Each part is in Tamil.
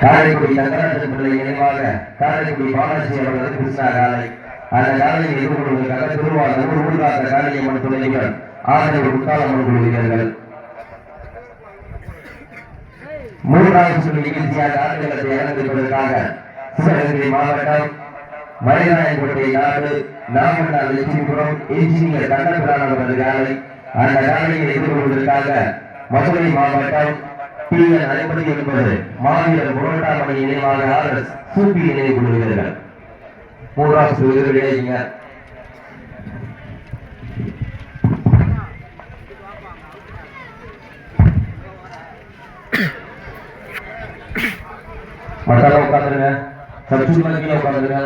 காரைக்குடி தங்கராஜன் பிள்ளை நினைவாக காரைக்குடி பாலாஜி அவர்களது கிருஷ்ணா காலை அந்த காலையை எதிர்கொள்வதற்காக திருவாரூர் ஊர்காத்த காளியம்மன் துணைகள் ஆதரவு முத்தாளம்மன் குழு வீரர்கள் மூன்றாவது சுற்று நிகழ்ச்சியாக ஆட்டங்களத்தை இறந்திருப்பதற்காக சிவகங்கை மாவட்டம் மலைநாயக்கோட்டை நாடு நாமக்கல் லட்சுமிபுரம் என்ஜினியர் கண்ணபிரான் அவரது காலை அந்த காலையை எதிர்கொள்வதற்காக மதுரை மாவட்டம் PN59 மாவீரர் முரட்டாமணி நினைவாக RS சூப்பி நினைவு குழு வீரர்கள் மூன்றாவது வீரர்களே மசாலா உட்காந்துருங்க சப்ஜூ கீழே உட்காந்துருங்க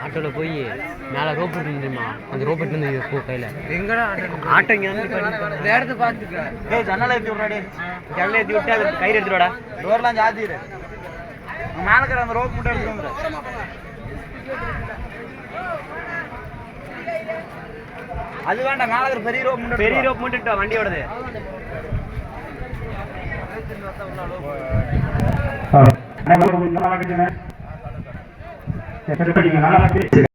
ஆட்டோல போய் மேல ரோப் தெரியுமா அந்த ரோப் போ கையில எங்கடா ஆட்டோ இங்க நேரத்தை பாத்துக்க ஜன்னல ஏத்தி விடுறாடி ஜன்னல ஏத்தி விட்டு அது கயிறு எடுத்துடா டோர்லாம் ஜாத்திரு மேல இருக்கிற அந்த ரோப் மட்டும் எடுத்துட்டு அது வேண்டாம் மேல இருக்கிற பெரிய ரோப் மட்டும் வண்டியோடது நல்லா